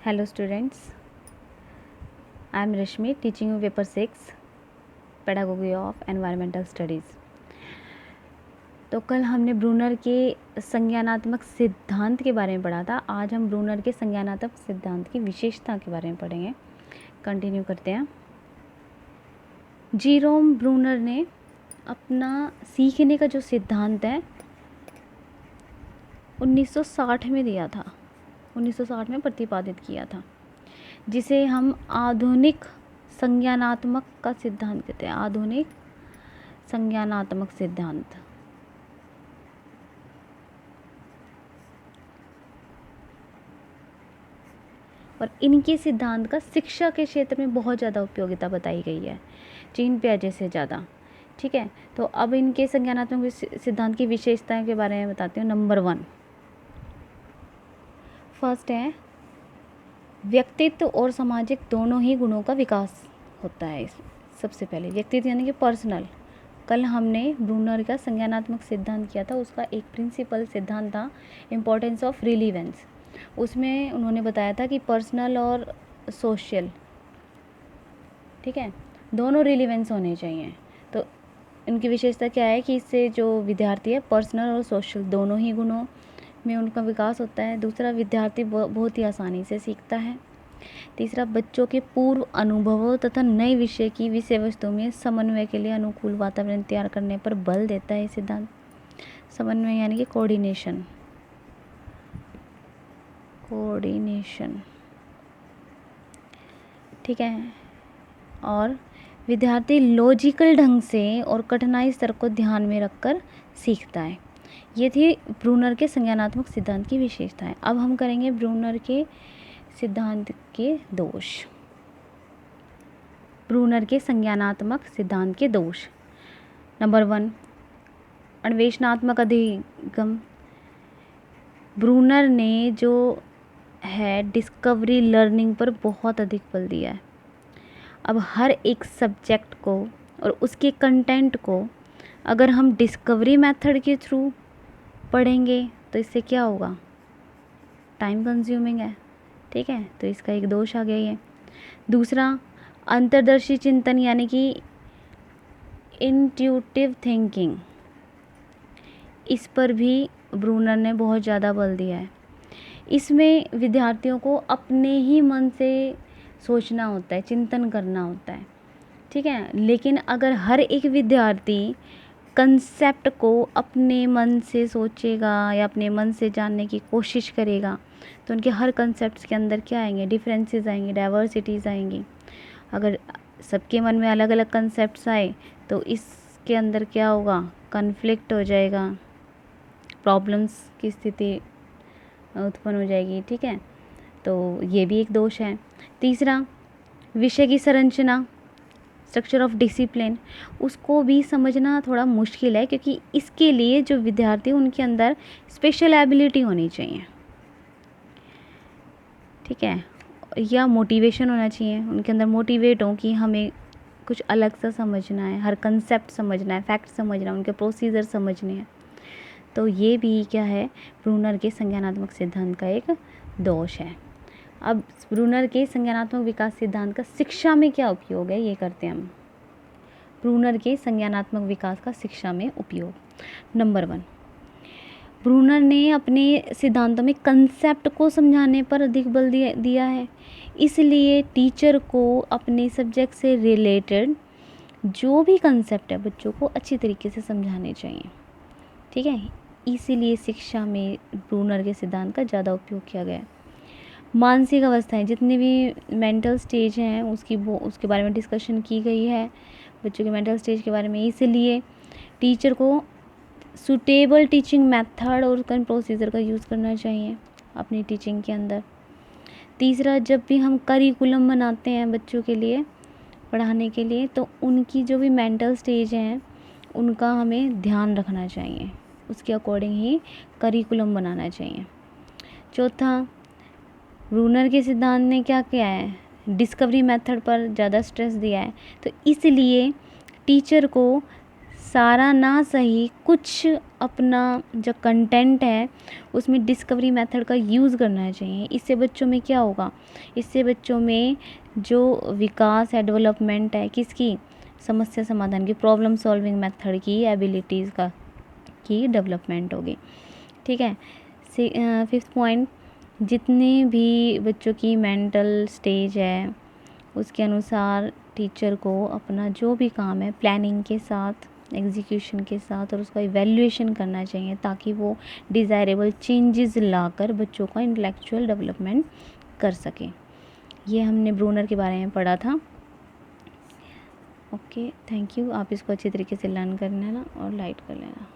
Hello students, I am Rashmi teaching you paper 6 Pedagogy of Environmental Studies। तो कल हमने Brunner के संज्ञानात्मक सिद्धांत के बारे में पढ़ा था। आज हम ब्रूनर के संज्ञानात्मक सिद्धांत की विशेषता के बारे में पढ़ेंगे। कंटिन्यू करते हैं। जीरोम ब्रूनर ने अपना सीखने का जो सिद्धांत है 1960 में दिया था, 1960 में प्रतिपादित किया था, जिसे हम आधुनिक संज्ञानात्मक का सिद्धांत कहते हैं। आधुनिक संज्ञानात्मक सिद्धांत। और इनके सिद्धांत का शिक्षा के क्षेत्र में बहुत ज़्यादा उपयोगिता बताई गई है, जीन पियाजे से ज़्यादा। ठीक है, तो अब इनके संज्ञानात्मक सिद्धांत की विशेषताओं के बारे में बताती हूँ। नंबर 1 फर्स्ट है व्यक्तित्व और सामाजिक दोनों ही गुणों का विकास होता है। सबसे पहले व्यक्तित्व यानी कि पर्सनल। कल हमने ब्रूनर का संज्ञानात्मक सिद्धांत किया था, उसका एक प्रिंसिपल सिद्धांत था इम्पोर्टेंस ऑफ रिलीवेंस। उसमें उन्होंने बताया था कि पर्सनल और सोशल, ठीक है, दोनों रिलीवेंस होने चाहिए। तो इनकी विशेषता क्या है कि इससे जो विद्यार्थी है पर्सनल और सोशल दोनों ही गुणों में उनका विकास होता है। दूसरा, विद्यार्थी बहुत ही आसानी से सीखता है। तीसरा, बच्चों के पूर्व अनुभवों तथा नए विषय की विषय वस्तु में समन्वय के लिए अनुकूल वातावरण तैयार करने पर बल देता है सिद्धांत। समन्वय यानी कि कोऑर्डिनेशन। ठीक है, और विद्यार्थी लॉजिकल ढंग से और कठिनाई स्तर को ध्यान में रखकर सीखता है। ये थी ब्रूनर के संज्ञानात्मक सिद्धांत की विशेषताएं। अब हम करेंगे ब्रूनर के सिद्धांत के दोष। ब्रूनर के संज्ञानात्मक सिद्धांत के दोष। नंबर 1 अन्वेषणात्मक अधिगम। ब्रूनर ने जो है डिस्कवरी लर्निंग पर बहुत अधिक बल दिया है। अब हर एक सब्जेक्ट को और उसके कंटेंट को अगर हम डिस्कवरी मेथड के थ्रू पढ़ेंगे तो इससे क्या होगा, टाइम कंज्यूमिंग है। ठीक है, तो इसका एक दोष आ गया ये। दूसरा, अंतर्दर्शी चिंतन यानी कि इंट्यूटिव थिंकिंग, इस पर भी ब्रूनर ने बहुत ज़्यादा बल दिया है। इसमें विद्यार्थियों को अपने ही मन से सोचना होता है, चिंतन करना होता है। ठीक है, लेकिन अगर हर एक विद्यार्थी कंसेप्ट को अपने मन से सोचेगा या अपने मन से जानने की कोशिश करेगा तो उनके हर कंसेप्ट के अंदर क्या आएंगे, डिफरेंसेस आएंगे, डाइवर्सिटीज़ आएंगी। अगर सबके मन में अलग अलग कंसेप्ट्स आए तो इसके अंदर क्या होगा, कन्फ्लिक्ट हो जाएगा, प्रॉब्लम्स की स्थिति उत्पन्न हो जाएगी। ठीक है, तो ये भी एक दोष है। तीसरा, विषय की संरचना, स्ट्रक्चर ऑफ डिसिप्लिन, उसको भी समझना थोड़ा मुश्किल है, क्योंकि इसके लिए जो विद्यार्थी उनके अंदर स्पेशल एबिलिटी होनी चाहिए। ठीक है, या मोटिवेशन होना चाहिए, उनके अंदर मोटिवेट हो कि हमें कुछ अलग सा समझना है, हर कंसेप्ट समझना है, फैक्ट समझना है, उनके प्रोसीजर समझने हैं। तो ये भी क्या है, ब्रूनर के संज्ञानात्मक सिद्धांत का एक दोष है। अब ब्रूनर के संज्ञानात्मक विकास सिद्धांत का शिक्षा में क्या उपयोग है, ये करते हैं हम। ब्रूनर के संज्ञानात्मक विकास का शिक्षा में उपयोग। नंबर 1, ब्रूनर ने अपने सिद्धांतों में कंसेप्ट को समझाने पर अधिक बल दिया है। इसलिए टीचर को अपने सब्जेक्ट से रिलेटेड जो भी कंसेप्ट है बच्चों को अच्छी तरीके से समझाने चाहिए। ठीक है, इसीलिए शिक्षा में ब्रूनर के सिद्धांत का ज़्यादा उपयोग किया गया है। मानसिक अवस्थाएं, जितने भी मेंटल स्टेज हैं उसके बारे में डिस्कशन की गई है, बच्चों के मेंटल स्टेज के बारे में। इसलिए टीचर को सूटेबल टीचिंग मेथड और उसका प्रोसीजर का यूज़ करना चाहिए अपनी टीचिंग के अंदर। तीसरा, जब भी हम करिकुलम बनाते हैं बच्चों के लिए पढ़ाने के लिए, तो उनकी जो भी मेंटल स्टेज हैं उनका हमें ध्यान रखना चाहिए, उसके अकॉर्डिंग ही करिकुलम बनाना चाहिए। चौथा, ब्रूनर के सिद्धांत ने क्या किया है, डिस्कवरी मेथड पर ज़्यादा स्ट्रेस दिया है। तो इसलिए टीचर को सारा ना सही कुछ अपना जो कंटेंट है उसमें डिस्कवरी मेथड का यूज़ करना चाहिए। इससे बच्चों में क्या होगा, इससे बच्चों में जो विकास है, डेवलपमेंट है, किसकी, समस्या समाधान की, प्रॉब्लम सॉल्विंग मेथड की एबिलिटीज़ का की डेवलपमेंट होगी। ठीक है। 5th पॉइंट, जितने भी बच्चों की मेंटल स्टेज है उसके अनुसार टीचर को अपना जो भी काम है प्लानिंग के साथ, एग्जीक्यूशन के साथ और उसका इवैल्यूएशन करना चाहिए, ताकि वो डिज़ायरेबल चेंजेस लाकर बच्चों का इंटेलेक्चुअल डेवलपमेंट कर सकें। ये हमने ब्रूनर के बारे में पढ़ा था। Okay, thank you. आप इसको अच्छी तरीके से लर्न कर लेना और लाइट कर लेना।